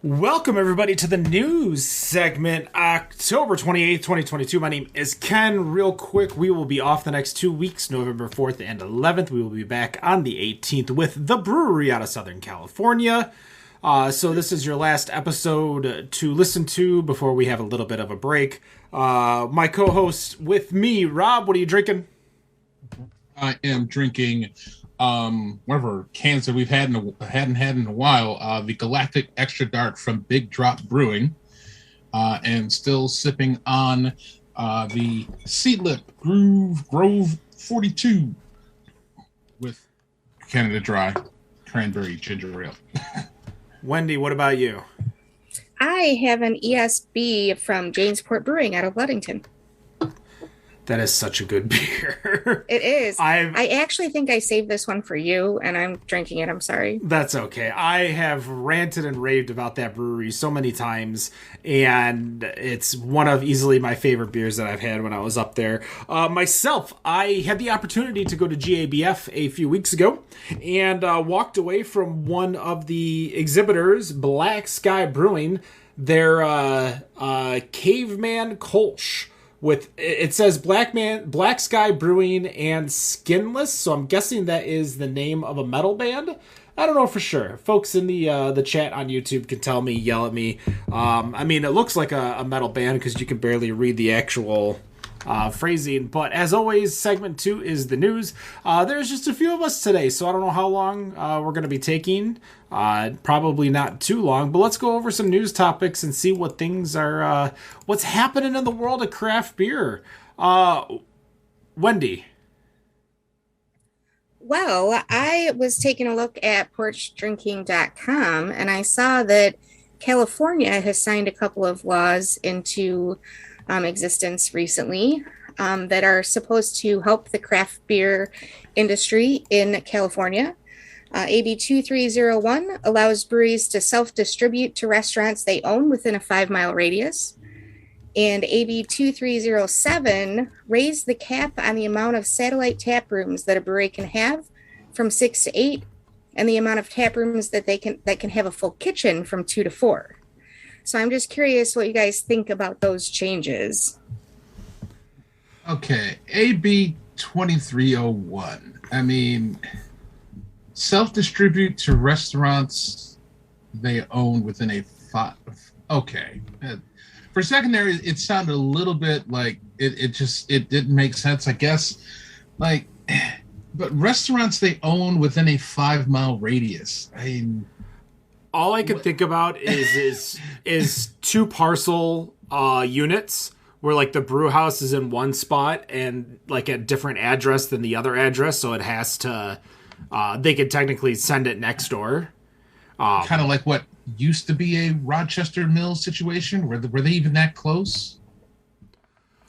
Welcome, everybody, to the news segment, October 28th, 2022. My name is Ken. Real quick, we will be off the next 2 weeks, November 4th and 11th. We will be back on the 18th with the brewery out of Southern California. So this is your last episode to listen to before we have a little bit of a break. My co-host with me, Rob, what are you drinking? I am drinking one of our cans that we've hadn't had in a while, the Galactic Extra Dark from Big Drop Brewing, and still sipping on the Seedlip Grove 42 with Canada Dry Cranberry Ginger Ale. Wendy, what about you? I have an ESB from Jamesport Brewing out of Ludington. That is such a good beer. It is. I actually think I saved this one for you, and I'm drinking it. I'm sorry. That's okay. I have ranted and raved about that brewery so many times, and it's one of easily my favorite beers that I've had when I was up there. Myself, I had the opportunity to go to GABF a few weeks ago and walked away from one of the exhibitors, Black Sky Brewing, their Caveman Kolsch. It says Black Sky Brewing and Skinless, so I'm guessing that is the name of a metal band. I don't know for sure. Folks in the chat on YouTube can tell me, yell at me. I mean, it looks like a metal band because you can barely read the actual phrasing. But as always, segment 2 is the news. There's just a few of us today, so I don't know how long we're going to be taking. Probably not too long, but let's go over some news topics and see what things are, what's happening in the world of craft beer. Wendy. Well, I was taking a look at porchdrinking.com, and I saw that California has signed a couple of laws into existence recently that are supposed to help the craft beer industry in California. AB 2301 allows breweries to self-distribute to restaurants they own within a 5-mile radius. And AB 2307 raised the cap on the amount of satellite tap rooms that a brewery can have from 6 to 8, and the amount of tap rooms that can have a full kitchen from 2 to 4. So I'm just curious what you guys think about those changes. Okay, AB 2301. I mean, self-distribute to restaurants they own within a 5. Okay. For secondary, it sounded a little bit like it didn't make sense, I guess. Like, but restaurants they own within a 5-mile radius. I mean, all I could think about is 2 parcel units where like the brew house is in one spot and like a different address than the other address, so it has to. They could technically send it next door. Kind of like what used to be a Rochester Mills situation. Were they even that close?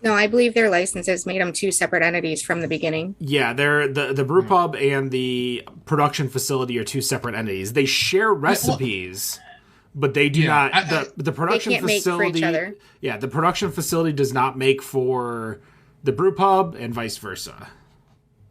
No, I believe their licenses made them 2 separate entities from the beginning. Yeah, they're the brew pub and the production facility are 2 separate entities. They share recipes, but they do not. The production they can't facility make for each other. Yeah, the production facility does not make for the brew pub and vice versa.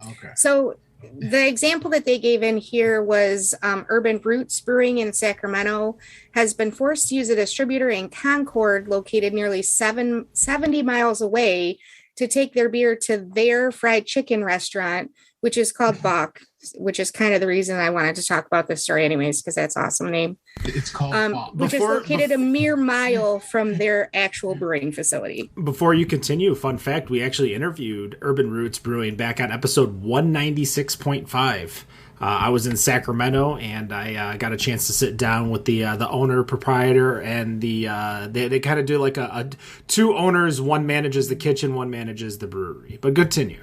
Okay. So the example that they gave in here was Urban Roots Brewing in Sacramento has been forced to use a distributor in Concord located nearly 70 miles away to take their beer to their fried chicken restaurant, which is called Bach, which is kind of the reason I wanted to talk about this story anyways, because that's an awesome name. It's called Bach. Which is located a mere mile from their actual brewing facility. Before you continue, fun fact, we actually interviewed Urban Roots Brewing back on episode 196.5. I was in Sacramento, and I got a chance to sit down with the owner, proprietor, and they kind of do like a 2 owners, one manages the kitchen, one manages the brewery. But continue.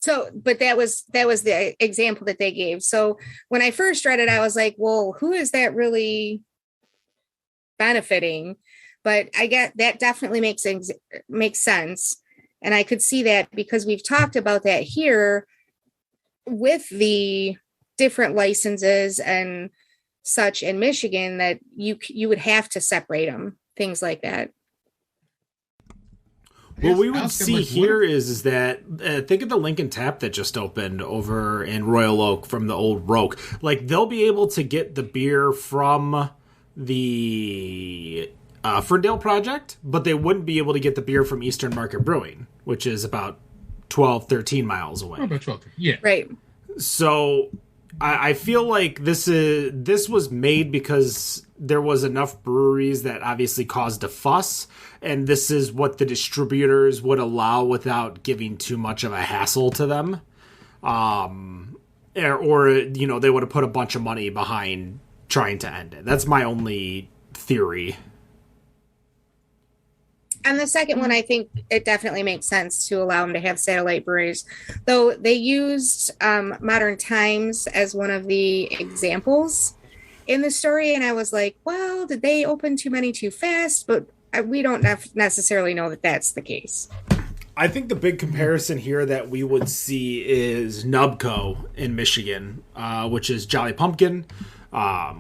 So, but that was the example that they gave. So when I first read it, I was like, well, who is that really benefiting? But I get that definitely makes sense. And I could see that because we've talked about that here with the different licenses and such in Michigan, that you would have to separate them, things like that. What we would see here is that think of the Lincoln Tap that just opened over in Royal Oak from the old Roke. Like, they'll be able to get the beer from the Ferndale project, but they wouldn't be able to get the beer from Eastern Market Brewing, which is about 12, 13 miles away. About 12, yeah. Right. So I feel like this was made because there was enough breweries that obviously caused a fuss, and this is what the distributors would allow without giving too much of a hassle to them. Or you know, they would have put a bunch of money behind trying to end it. That's my only theory. And the second one, I think it definitely makes sense to allow them to have satellite breweries. Though they used Modern Times as one of the examples in the story. And I was like, well, did they open too many too fast? But we don't necessarily know that that's the case. I think the big comparison here that we would see is Nubco in Michigan, which is Jolly Pumpkin,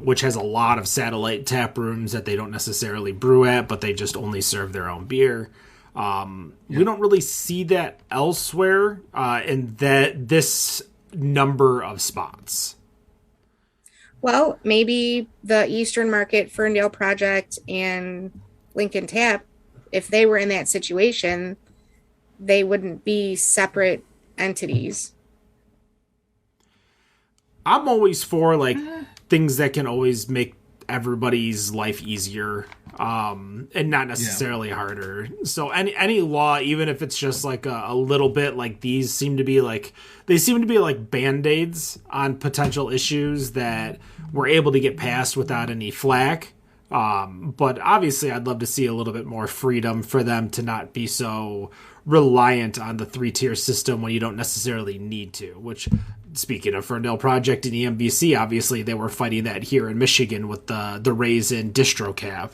which has a lot of satellite tap rooms that they don't necessarily brew at, but they just only serve their own beer. We don't really see that elsewhere in this number of spots. Well, maybe the Eastern Market, Ferndale Project, and Lincoln Tap, if they were in that situation, they wouldn't be separate entities. I'm always for, like, things that can always make everybody's life easier, and not necessarily harder. So any law, even if it's just like a little bit, like these seem to be like Band-Aids on potential issues that we're able to get past without any flack. But obviously I'd love to see a little bit more freedom for them to not be so reliant on the 3-tier system when you don't necessarily need to, which, speaking of Ferndale Project and EMBC, obviously they were fighting that here in Michigan with the raise in distro cap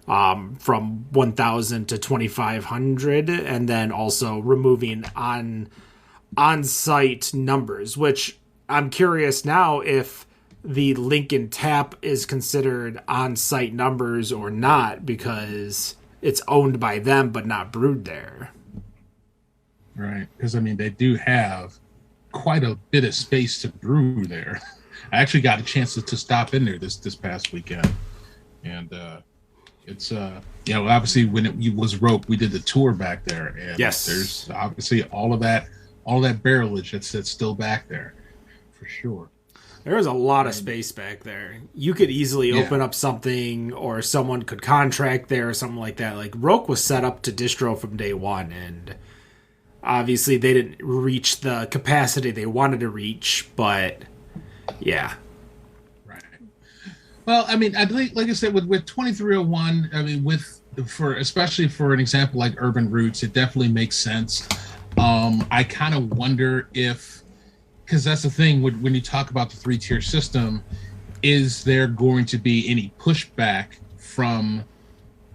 from 1,000 to 2,500, and then also removing on-site numbers, which I'm curious now if the Lincoln Tap is considered on-site numbers or not, because it's owned by them but not brewed there. Right, because I mean they do have quite a bit of space to brew there. I actually got a chance to stop in there this past weekend, and it's obviously when it was Roke, we did the tour back there, and yes, there's obviously all that barrelage that's still back there for sure. There is a lot of space back there. You could easily open up something, or someone could contract there or something like that. Like, Roke was set up to distro from day one, and obviously they didn't reach the capacity they wanted to reach, but yeah. Right. Well, I mean, like I said, with 2301, I mean, especially for an example like Urban Roots, it definitely makes sense. I kind of wonder if, because that's the thing when you talk about the 3-tier system, is there going to be any pushback from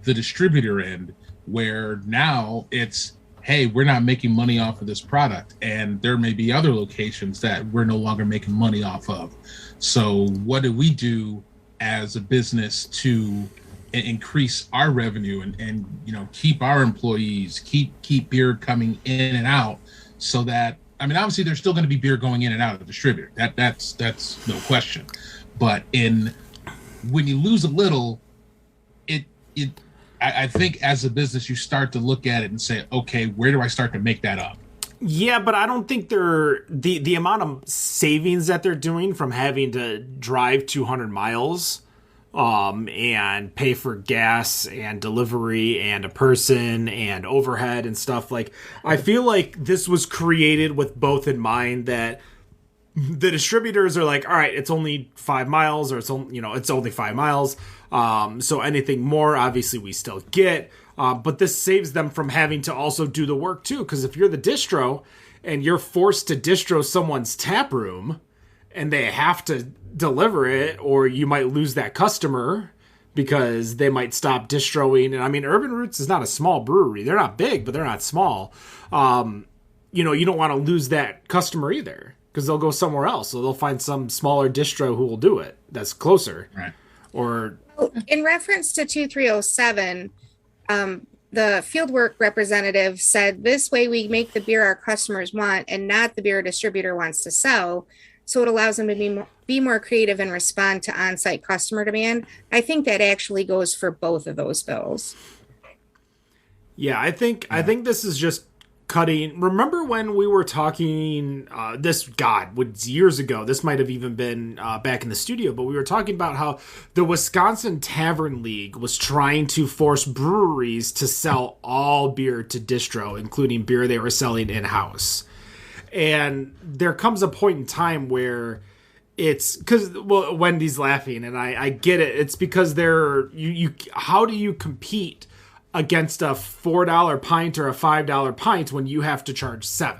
the distributor end, where now it's, hey, we're not making money off of this product, and there may be other locations that we're no longer making money off of. So what do we do as a business to increase our revenue and keep our employees, keep beer coming in and out, so that, I mean, obviously there's still going to be beer going in and out of the distributor. That's no question. But when you lose a little, I think as a business you start to look at it and say, okay, where do I start to make that up? Yeah, but I don't think they're the amount of savings that they're doing from having to drive 200 miles and pay for gas and delivery and a person and overhead and stuff. Like, I feel like this was created with both in mind, that the distributors are like, all right, it's only 5 miles, or it's only 5 miles. So anything more, obviously we still get, but this saves them from having to also do the work too. Cause if you're the distro and you're forced to distro someone's tap room and they have to deliver it, or you might lose that customer because they might stop distroing. And I mean, Urban Roots is not a small brewery. They're not big, but they're not small. You don't want to lose that customer either, because they'll go somewhere else. So they'll find some smaller distro who will do it that's closer. Right. Or in reference to 2307, the fieldwork representative said, this way we make the beer our customers want and not the beer a distributor wants to sell. So it allows them to be more creative and respond to on-site customer demand. I think that actually goes for both of those bills. Yeah, I think this is just cutting. Remember when we were talking years ago, this might have even been back in the studio, but we were talking about how the Wisconsin Tavern League was trying to force breweries to sell all beer to distro, including beer they were selling in-house. And there comes a point in time where it's because, well, Wendy's laughing, and I get it. It's because how do you compete against a $4 pint or a $5 pint when you have to charge $7?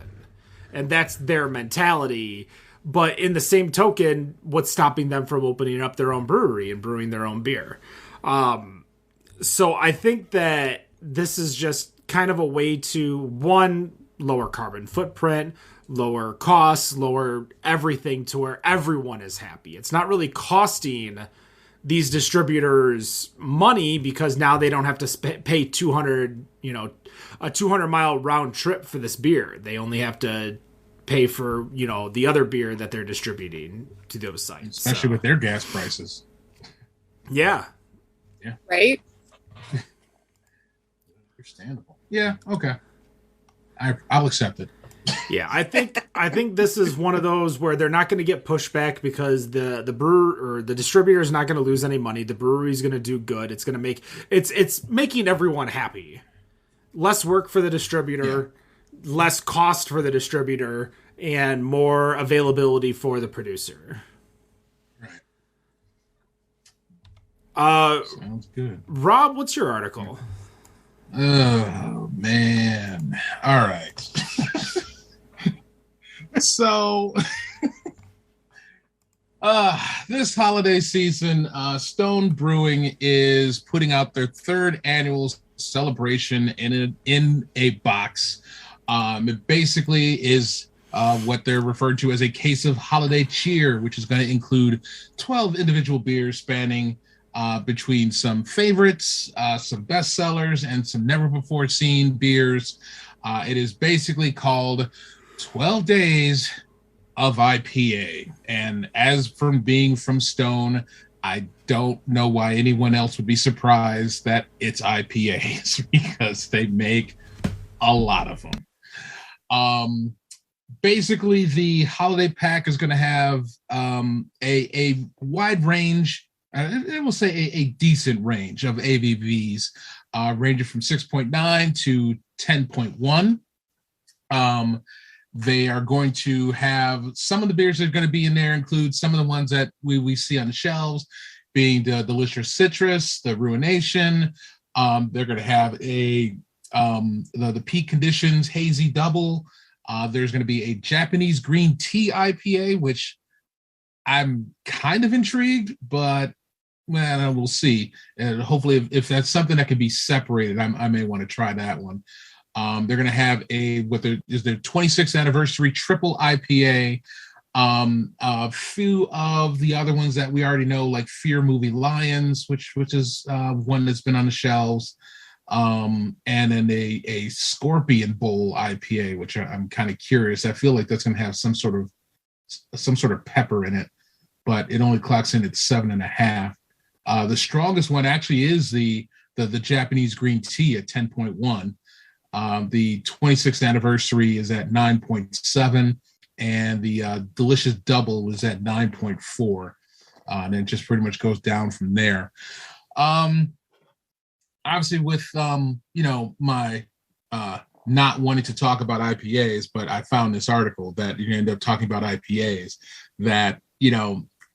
And that's their mentality. But in the same token, what's stopping them from opening up their own brewery and brewing their own beer? So I think that this is just kind of a way to, one, lower carbon footprint, lower costs, lower everything to where everyone is happy. It's not really costing these distributors money because now they don't have to pay a 200-mile round trip for this beer. They only have to pay for, the other beer that they're distributing to those sites. Especially with their gas prices. Yeah. Yeah. Right? Understandable. Yeah, okay. I'll accept it. Yeah, I think this is one of those where they're not going to get pushback because the brewer or the distributor is not going to lose any money. The brewery is going to do good. It's going to make it's making everyone happy. Less work for the distributor, less cost for the distributor, and more availability for the producer. Right. Sounds good. Rob, what's your article? Oh man! All right. So, this holiday season, Stone Brewing is putting out their third annual celebration in a box. It basically is what they're referred to as a case of holiday cheer, which is going to include 12 individual beers spanning between some favorites, some bestsellers, and some never-before-seen beers. It is basically called 12 Days of IPA. And as from being from Stone, I don't know why anyone else would be surprised that it's IPAs because they make a lot of them. Basically, the holiday pack is going to have a wide range, I will say a decent range of ABVs, ranging from 6.9 to 10.1. They are going to have some of the beers that are going to be in there include some of the ones that we see on the shelves, being the Delicious Citrus, the Ruination. They're going to have the Peak Conditions Hazy Double. There's going to be a Japanese Green Tea IPA, which I'm kind of intrigued, but well, we'll see. And hopefully, if that's something that can be separated, I may want to try that one. They're going to have their 26th anniversary triple IPA. A few of the other ones that we already know, like Fear Movie Lions, which is one that's been on the shelves, and then a Scorpion Bowl IPA, which I'm kind of curious. I feel like that's going to have some sort of pepper in it, but it only clocks in at 7.5. The strongest one actually is the Japanese Green Tea at 10.1. The 26th anniversary is at 9.7, and the Delicious Double is at 9.4, and it just pretty much goes down from there. Obviously, with my not wanting to talk about IPAs, but I found this article that you end up talking about IPAs. That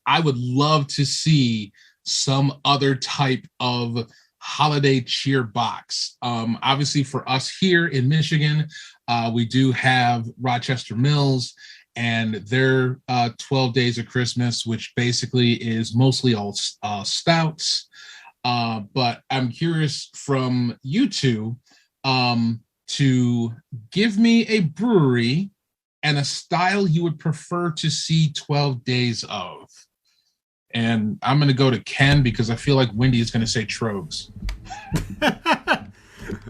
I would love to see some other type of holiday cheer box. Obviously for us here in Michigan, we do have Rochester Mills and their 12 Days of Christmas, which basically is mostly all stouts. But I'm curious from you two to give me a brewery and a style you would prefer to see 12 days of. And I'm going to go to Ken because I feel like Wendy is going to say Trogs.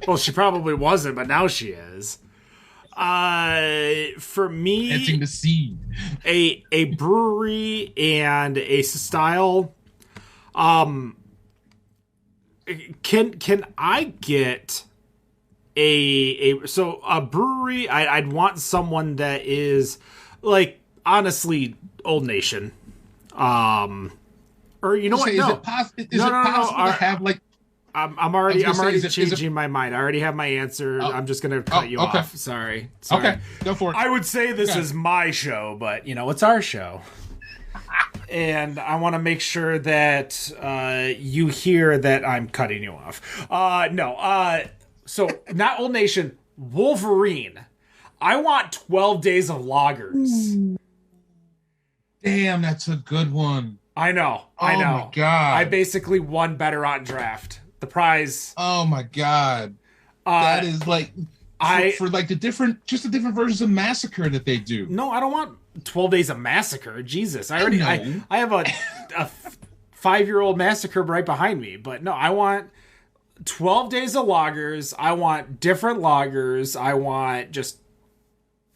Well, she probably wasn't, but now she is. For me, Planting the seed. a brewery and a style. Can I get a brewery? I'd want someone that is like honestly Old Nation. Or you know what? Is No, it possible to have like? I'm already Is changing my mind. I already have my answer. Oh. I'm just gonna cut you okay. off. Sorry. Okay, go for it. I would say this is my show, but it's our show. And I want to make sure that you hear that I'm cutting you off. No. So not Old Nation, Wolverine. I want 12 days of lagers. Damn, that's a good one. I know. Oh my god! I basically won Better on Draft. The prize. Oh my god! That is like for like the different versions of Massacre that they do. No, I don't want 12 Days of Massacre. Jesus, I have a 5-year-old Massacre right behind me. But no, I want 12 Days of lagers. I want different lagers. I want just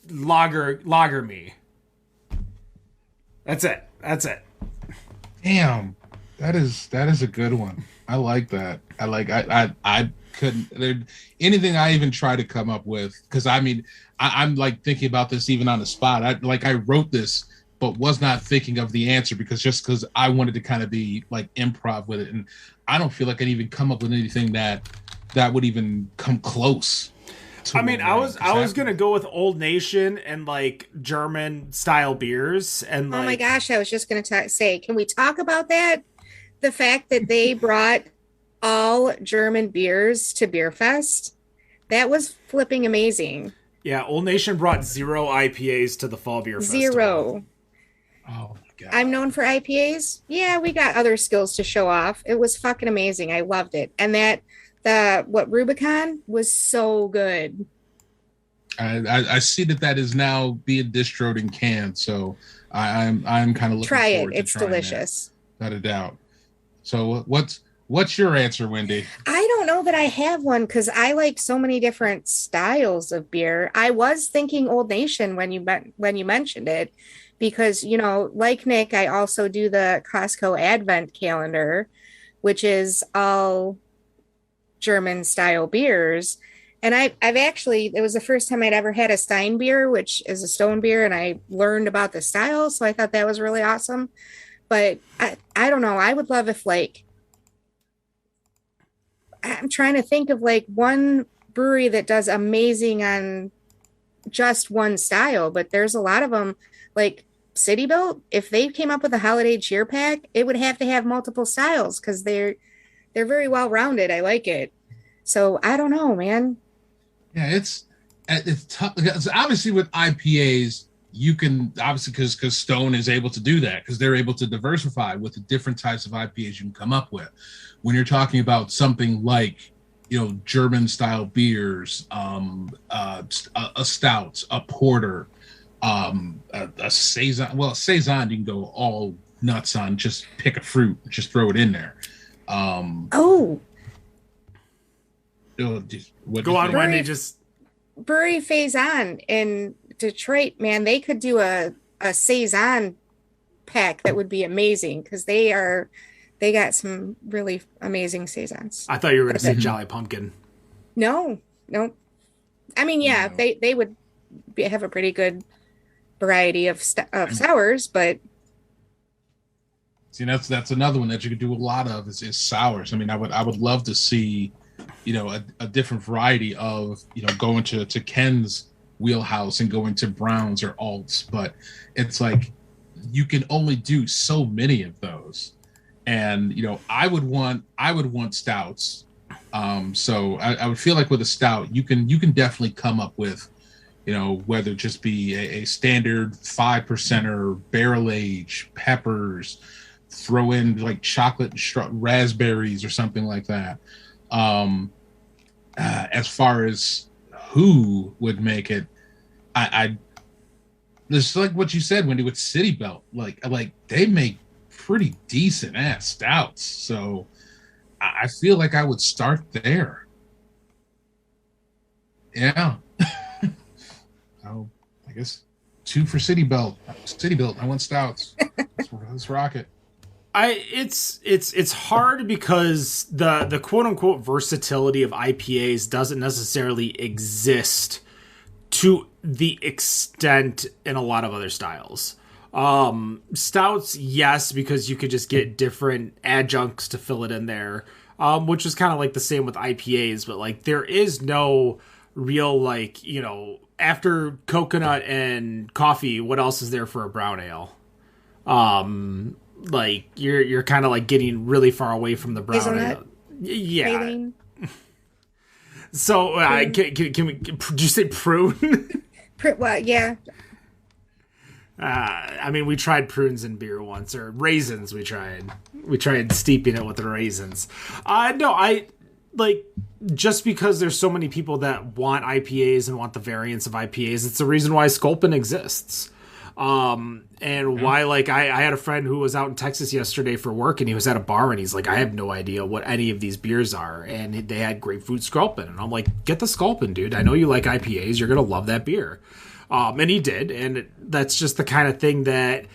lager me. That's it. Damn, that is a good one. I like that. I couldn't anything I even try to come up with, because I'm like thinking about this even on the spot. I wrote this but was not thinking of the answer because I wanted to kind of be like improv with it, and I don't feel like I'd even come up with anything that would even come close. I was gonna go with Old Nation and like German style beers and oh my gosh, I was just gonna say, can we talk about that? The fact that they brought all German beers to Beer Fest, that was flipping amazing. Yeah, Old Nation brought 0 IPAs to the Fall Beer Festival. 0. Oh my god. I'm known for IPAs. Yeah, we got other skills to show off. It was fucking amazing. I loved it. And Rubicon was so good. I see that is now being distroed in cans, so I'm kind of looking Try forward it. to It's trying delicious. That. Without a doubt. So what's your answer, Wendy? I don't know that I have one because I like so many different styles of beer. I was thinking Old Nation when you mentioned it, because like Nick, I also do the Costco Advent calendar, which is all German style beers. And I've actually, it was the first time I'd ever had a Stein beer, which is a stone beer, and I learned about the style, so I thought that was really awesome. But I don't know, I would love if I'm trying to think of one brewery that does amazing on just one style, but there's a lot of them, like City Built. If they came up with a holiday cheer pack, it would have to have multiple styles because they're very well rounded. I like it. So I don't know, man. Yeah, it's tough. Obviously, with IPAs, you can because Stone is able to do that because they're able to diversify with the different types of IPAs you can come up with. When you're talking about something like German style beers, a stout, a porter, a saison. Well, saison you can go all nuts on. Just pick a fruit, just throw it in there. Go on, Wendy. Just Brewery Faison in Detroit, man. They could do a saison pack that would be amazing because they got some really amazing saisons. I thought you were going to say Jolly Pumpkin. No. I mean, yeah, no. They would have a pretty good variety of sours, but see, that's another one that you could do a lot of is sours. I mean, I would love to see, a different variety of, going to Ken's wheelhouse and going to browns or alts, but it's like you can only do so many of those. And I would want stouts. So I would feel like with a stout, you can definitely come up with, whether it just be a standard 5%er, barrel age, peppers, throw in like chocolate and raspberries or something like that. As far as who would make it, I just like what you said, Wendy, with City Belt, like they make pretty decent ass stouts. So I feel like I would start there. Yeah. Oh, I guess 2 for City Belt. City Belt. I want stouts. Let's rock it. It's hard because the quote unquote versatility of IPAs doesn't necessarily exist to the extent in a lot of other styles. Stouts, yes, because you could just get different adjuncts to fill it in there, which is kind of like the same with IPAs, but like there is no real, like, you know, after coconut and coffee, what else is there for a brown ale? Like you're kind of like getting really far away from the brown ale. Yeah. Praline. So can we? Did you say prune? Well, yeah. I mean, we tried prunes in beer once, or raisins. We tried steeping it with the raisins. No, I like, just because there's so many people that want IPAs and want the variants of IPAs. It's the reason why Sculpin exists. And why, like, I had a friend who was out in Texas yesterday for work, and he was at a bar, and he's like, I have no idea what any of these beers are, and they had grapefruit Sculpin, and I'm like, get the Sculpin, dude. I know you like IPAs. You're gonna love that beer. And he did, and that's just the kind of thing that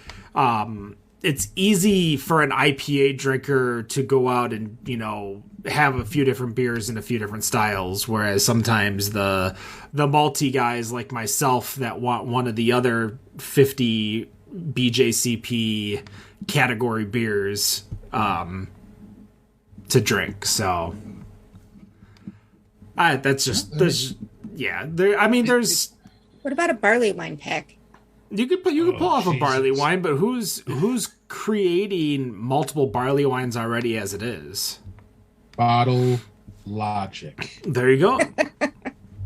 it's easy for an IPA drinker to go out and, you know, have a few different beers in a few different styles, whereas sometimes the malty guys like myself that want one of the other 50 BJCP category beers to drink. So there's What about a barley wine pack? You could pull off a barley wine, but who's creating multiple barley wines already as it is? Bottle Logic. There you go.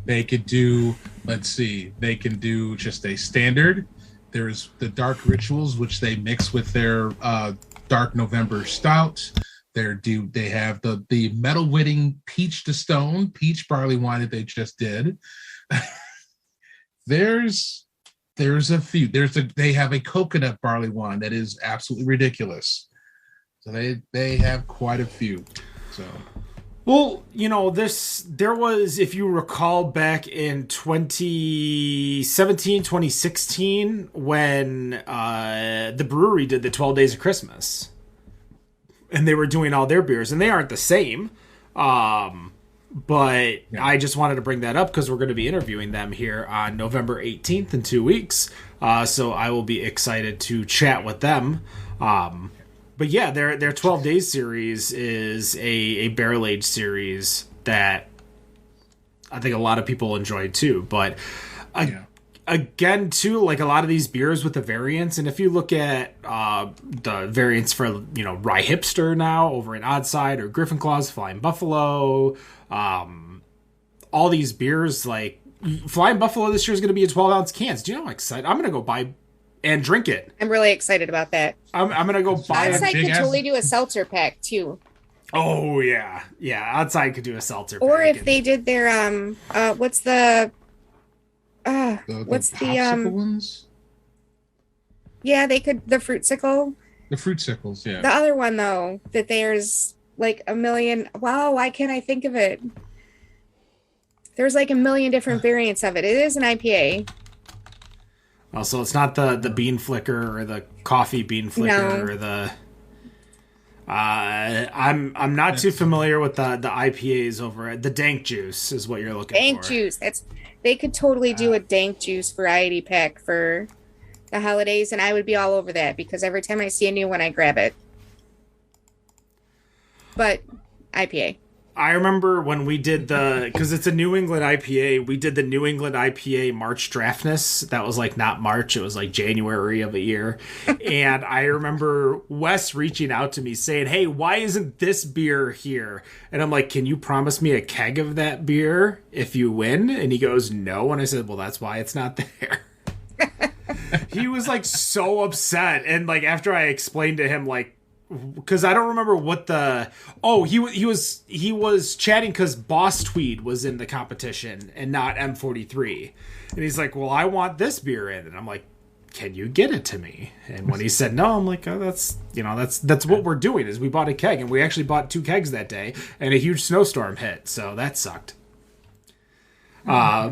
They could do, let's see, they can do just a standard. There's the Dark Rituals, which they mix with their Dark November Stout. They have the Metal Whitting Peach to Stone peach barley wine that they just did. There's a few. They have a coconut barley wine that is absolutely ridiculous. So they have quite a few. So, well, you know, there was, if you recall, back in 2017, 2016, when the brewery did the 12 Days of Christmas, and they were doing all their beers, and they aren't the same. But yeah. I just wanted to bring that up because we're going to be interviewing them here on November 18th in 2 weeks. So I will be excited to chat with them. But yeah, their 12 Days series is a barrel-aged series that I think a lot of people enjoyed too. But again, too, like a lot of these beers with the variants, and if you look at the variants for, you know, Rye Hipster now over in Oddside, or Griffin Claws, Flying Buffalo, all these beers, like Flying Buffalo this year is going to be in 12-ounce cans. Do you know how excited I'm going to go buy and drink it? I'm really excited about that. I'm going to go buy Outside could totally do a seltzer pack too. Oh yeah, Outside could do a seltzer or pack. If they did their what's the ones? Yeah, they could, the Fruitsicle. The Fruitsicles, yeah. The other one though, that there's like a million. Wow, why can't I think of it? There's like a million different variants of it. It is an IPA. Also, it's not the bean flicker or the coffee bean flicker or the. I'm not too familiar with the IPAs over at the Dank Juice is what you're looking for. Dank Juice. They could totally do a Dank Juice variety pack for the holidays, and I would be all over that because every time I see a new one, I grab it. But IPA. I remember when we did because it's a New England IPA, we did the New England IPA March Draftness. That was like not March, it was like January of a year. And I remember Wes reaching out to me saying, hey, why isn't this beer here? And I'm like, can you promise me a keg of that beer if you win? And he goes, no. And I said, well, that's why it's not there. He was like so upset. And like after I explained to him, like, because I don't remember what he was chatting because Boss Tweed was in the competition and not M43, and he's like, well, I want this beer in, and I'm like, can you get it to me? And when he said no, I'm like, oh, that's what we're doing is we bought a keg, and we actually bought 2 kegs that day, and a huge snowstorm hit, so that sucked.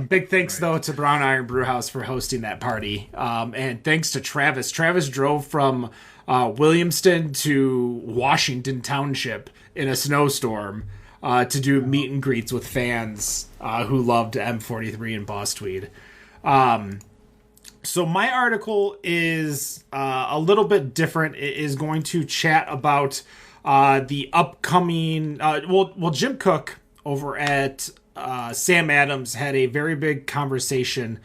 Big thanks, though, to Brown Iron Brewhouse for hosting that party. And thanks to Travis. Travis drove from Williamston to Washington Township in a snowstorm to do meet and greets with fans who loved M43 and Boss Tweed. So my article is a little bit different. It is going to chat about the upcoming... Jim Koch over at Sam Adams had a very big conversation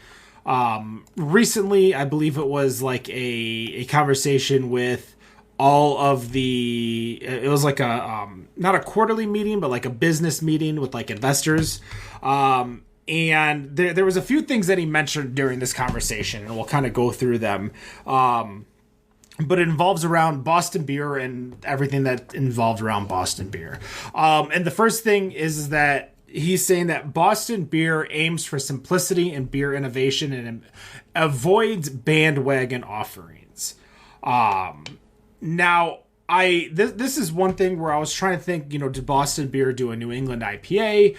recently. I believe it was like a conversation with all of the... It was like a... not a quarterly meeting, but like a business meeting with like investors. And there was a few things that he mentioned during this conversation, and we'll kind of go through them. But it involves around Boston beer and everything that involved around Boston beer. And the first thing is that he's saying that Boston beer aims for simplicity and beer innovation and avoids bandwagon offerings. Now, this is one thing where I was trying to think, did Boston beer do a New England IPA?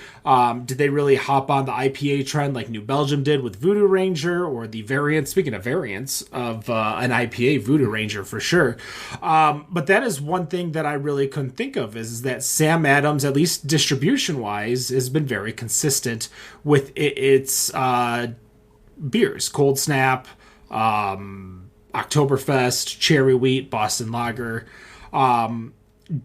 Did they really hop on the IPA trend like New Belgium did with Voodoo Ranger, or the variant, speaking of variants of an IPA, Voodoo Ranger for sure. But that is one thing that I really couldn't think of, is that Sam Adams, at least distribution wise, has been very consistent with its beers. Cold Snap, Oktoberfest, Cherry Wheat, Boston Lager.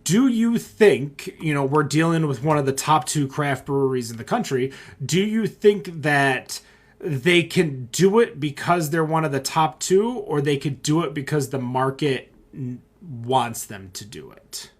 Do you think, we're dealing with one of the top 2 craft breweries in the country. Do you think that they can do it because they're one of the top 2, or they could do it because the market wants them to do it?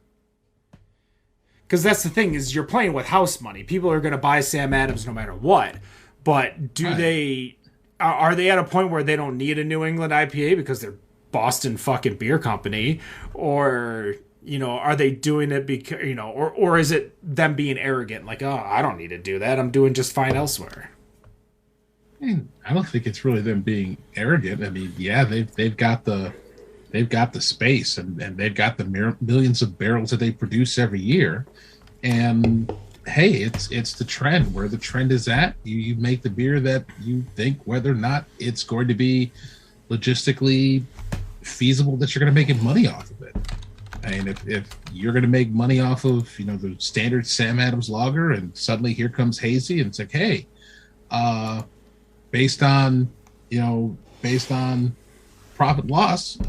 Because that's the thing, is you're playing with house money. People are going to buy Sam Adams no matter what. But are they at a point where they don't need a New England IPA because they're Boston fucking beer company? Or, are they doing it because, or is it them being arrogant? Like, oh, I don't need to do that. I'm doing just fine elsewhere. I don't think it's really them being arrogant. I mean, yeah, they've got the space and they've got the millions of barrels that they produce every year. And hey, it's the trend. Where the trend is at, you make the beer that you think, whether or not it's going to be logistically feasible, that you're going to make money off of it. I mean, if you're going to make money off of the standard Sam Adams lager, and suddenly here comes hazy, and it's like, hey, based on profit loss, we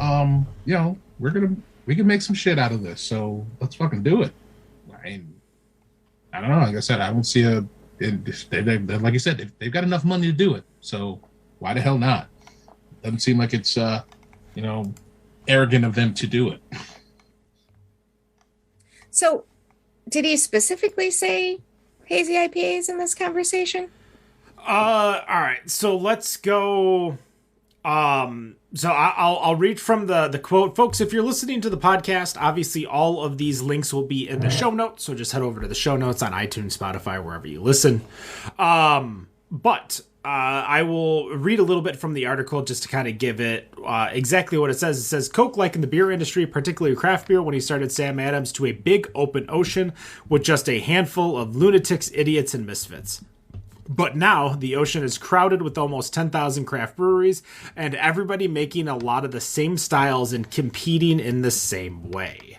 can make some shit out of this, so let's fucking do it. I mean, I don't know. Like I said, I don't see like you said, they've got enough money to do it, so why the hell not? Doesn't seem like it's arrogant of them to do it. So, did he specifically say hazy IPAs in this conversation? All right. So let's go. So I'll read from the quote, folks. If you're listening to the podcast, obviously all of these links will be in the show notes. So just head over to the show notes on iTunes, Spotify, wherever you listen. But I will read a little bit from the article just to kind of give it exactly what it says. It says, Koch likened the beer industry, particularly craft beer, when he started Sam Adams, to a big open ocean with just a handful of lunatics, idiots, and misfits. But now the ocean is crowded with almost 10,000 craft breweries and everybody making a lot of the same styles and competing in the same way.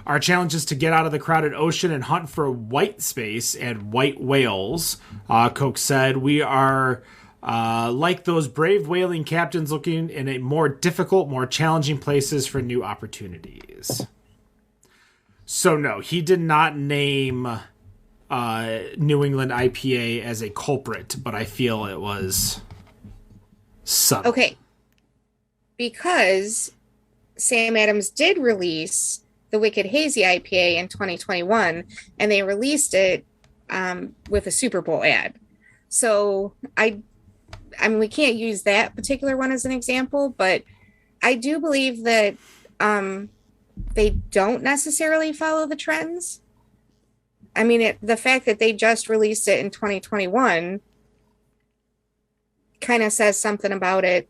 Our challenge is to get out of the crowded ocean and hunt for white space and white whales. Koch said, we are like those brave whaling captains looking in a more difficult, more challenging places for new opportunities. So no, he did not name New England IPA as a culprit, but I feel it was subtle. Okay. Because Sam Adams did release the Wicked Hazy IPA in 2021, and they released it with a Super Bowl ad. So I mean, we can't use that particular one as an example, but I do believe that they don't necessarily follow the trends. I mean, the fact that they just released it in 2021 kind of says something about it,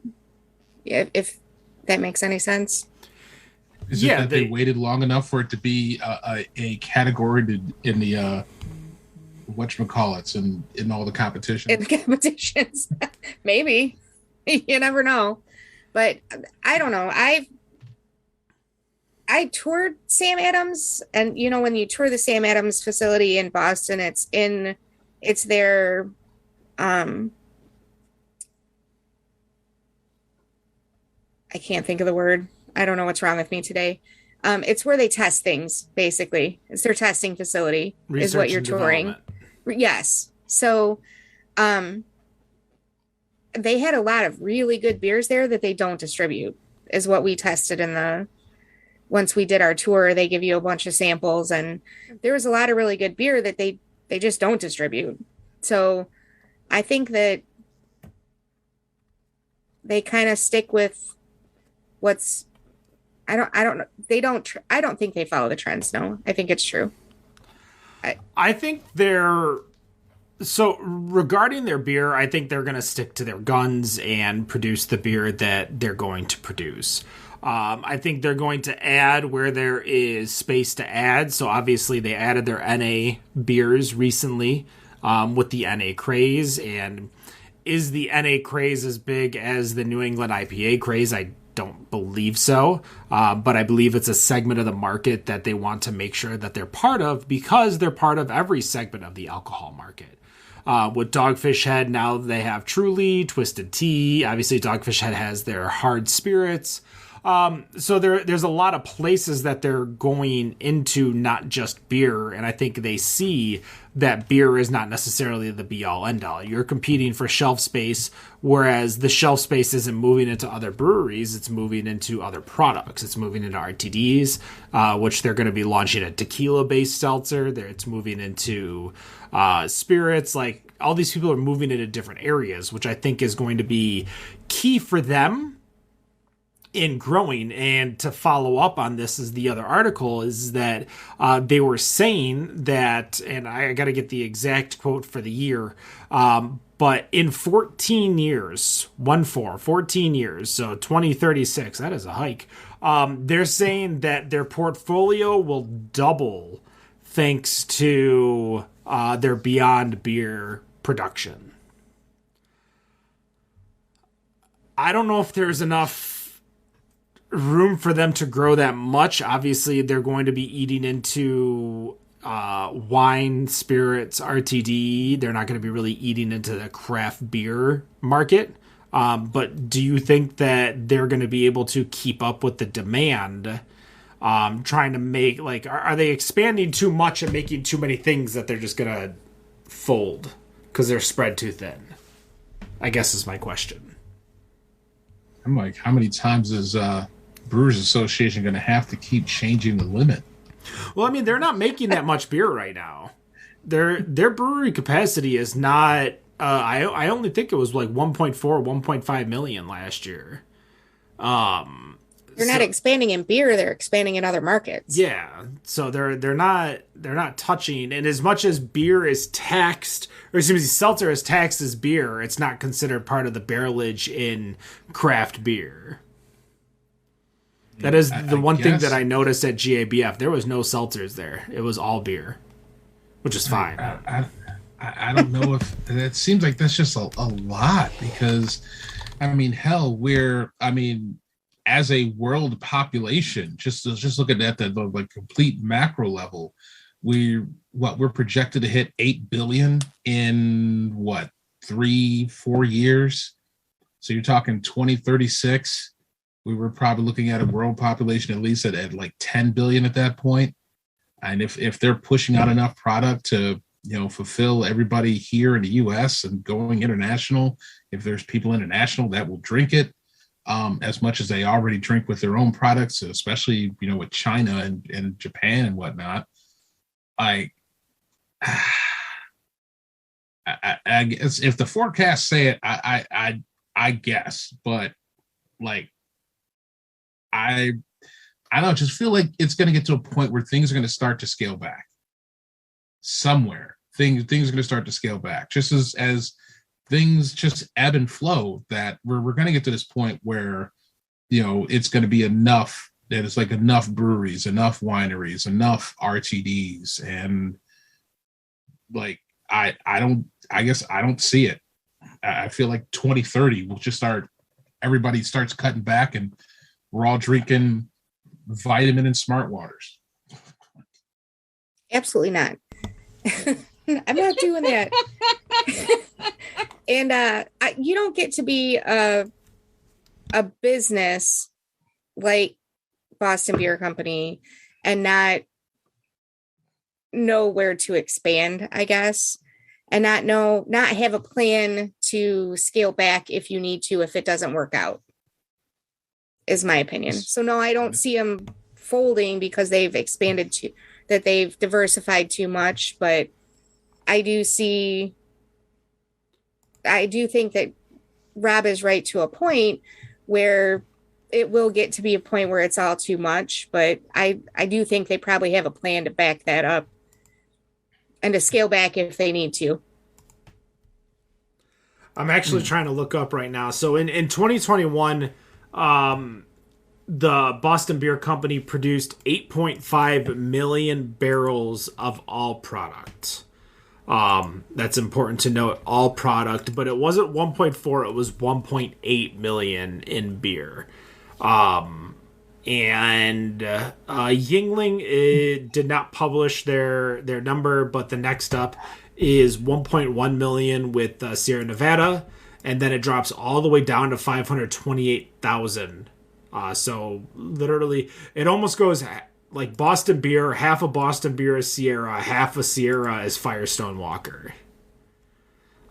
if that makes any sense. Is it that they waited long enough for it to be a category in the whatchamacallits in all the competitions. In the competitions. Maybe. You never know. But I don't know. I toured Sam Adams, and when you tour the Sam Adams facility in Boston, it's their I can't think of the word. I don't know what's wrong with me today. It's where they test things, basically. It's their testing facility, Research is what you're touring. Yes. So they had a lot of really good beers there that they don't distribute, is what we tested once we did our tour. They give you a bunch of samples, and there was a lot of really good beer that they just don't distribute. So I think that they kind of stick with what's, I don't think they follow the trends. No, I think it's true. I think so regarding their beer, I think they're going to stick to their guns and produce the beer that they're going to produce. I think they're going to add where there is space to add. So obviously they added their NA beers recently with the NA craze. And is the NA craze as big as the New England IPA craze? I don't believe so. But I believe it's a segment of the market that they want to make sure that they're part of, because they're part of every segment of the alcohol market. With Dogfish Head, now they have Truly, Twisted Tea. Obviously, Dogfish Head has their hard spirits. So there's a lot of places that they're going into, not just beer. And I think they see that beer is not necessarily the be-all, end-all. You're competing for shelf space, whereas the shelf space isn't moving into other breweries. It's moving into other products. It's moving into RTDs, which they're going to be launching a tequila-based seltzer. It's moving into spirits. Like, all these people are moving into different areas, which I think is going to be key for them in growing. And to follow up on this, is the other article, is that they were saying that, and I got to get the exact quote for the year, but in 14 years, 14 years, so 2036, that is a hike. They're saying that their portfolio will double thanks to their Beyond Beer production. I don't know if there's enough room for them to grow that much. Obviously, they're going to be eating into wine, spirits, RTD. They're not going to be really eating into the craft beer market. But do you think that they're going to be able to keep up with the demand? Trying to make, like, are they expanding too much and making too many things that they're just going to fold because they're spread too thin? I guess is my question. I'm like, how many times is Brewers Association going to have to keep changing the limit? Well, I mean, they're not making that much beer right now. Their brewery capacity is not. I only think it was like 1.4, 1.5 million last year. They're not expanding in beer; they're expanding in other markets. Yeah, so they're not touching. And as much as beer is taxed, or excuse me, seltzer is taxed as beer, it's not considered part of the barrelage in craft beer. That is the one thing that I noticed at GABF. There was no seltzers there. It was all beer, which is fine. I don't know if it seems like that's just a lot, because, I mean, hell, as a world population, just looking at the like complete macro level, we're projected to hit 8 billion in 3-4 years. So you're talking 2036. We were probably looking at a world population at least at like 10 billion at that point. And if they're pushing out enough product to, fulfill everybody here in the US and going international, if there's people international that will drink it, as much as they already drink with their own products, especially, with China and Japan and whatnot, I guess if the forecasts say it, I guess, but like, I don't just feel like it's going to get to a point where things are going to start to scale back somewhere. Things are going to start to scale back, just as things just ebb and flow, that we're going to get to this point where, it's going to be enough, that it's like enough breweries, enough wineries, enough RTDs. And like, I guess I don't see it. I feel like 2030 will just everybody starts cutting back and we're all drinking vitamin and smart waters. Absolutely not. I'm not doing that. And you don't get to be a business like Boston Beer Company and not know where to expand, I guess, and not have a plan to scale back if you need to, if it doesn't work out, is my opinion. So no, I don't see them folding because they've expanded that they've diversified too much, but I do think that Rob is right to a point where it will get to be a point where it's all too much, but I do think they probably have a plan to back that up and to scale back if they need to. I'm actually trying to look up right now. So in 2021, the Boston Beer Company produced 8.5 million barrels of all product. That's important to note, all product, but it wasn't 1.4, it was 1.8 million in beer. And Yingling did not publish their number, but the next up is 1.1 million with Sierra Nevada, and then it drops all the way down to 528,000. So literally, it almost goes like Boston Beer. Half of Boston Beer is Sierra, half of Sierra is Firestone Walker.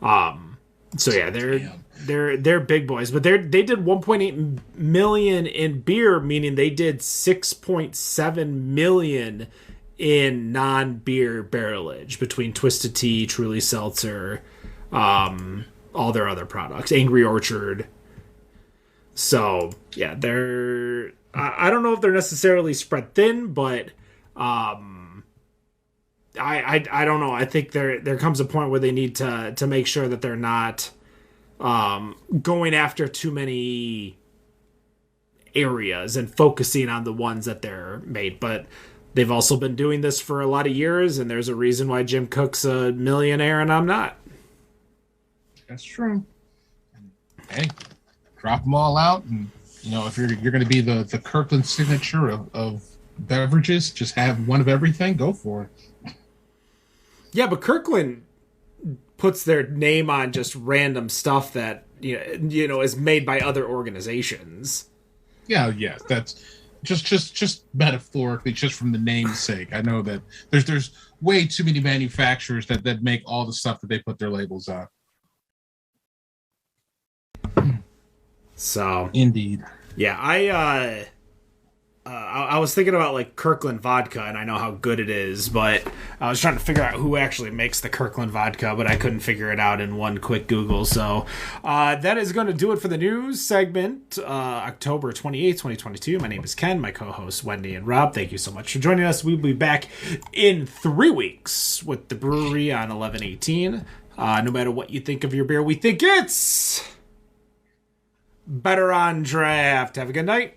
So yeah, they're big boys, but they did 1.8 million in beer, meaning they did 6.7 million in non-beer barrelage between Twisted Tea, Truly Seltzer, all their other products, Angry Orchard. So yeah, I don't know if they're necessarily spread thin, but I don't know. I think there comes a point where they need to make sure that they're not going after too many areas and focusing on the ones that they're made. But they've also been doing this for a lot of years, and there's a reason why Jim Cook's a millionaire and I'm not. That's true. Hey, drop them all out, and if you're going to be the Kirkland signature of beverages, just have one of everything. Go for it. Yeah, but Kirkland puts their name on just random stuff that is made by other organizations. Yeah, that's just metaphorically, just from the name's sake. I know that there's way too many manufacturers that make all the stuff that they put their labels on. So indeed, yeah, I was thinking about like Kirkland vodka, and I know how good it is, but I was trying to figure out who actually makes the Kirkland vodka, but I couldn't figure it out in one quick Google. So that is going to do it for the news segment, October 28th, 2022. My name is Ken, my co-hosts Wendy and Rob. Thank you so much for joining us. We'll be back in 3 weeks with the brewery on 11/18. No matter what you think of your beer, we think it's better on draft. Have a good night.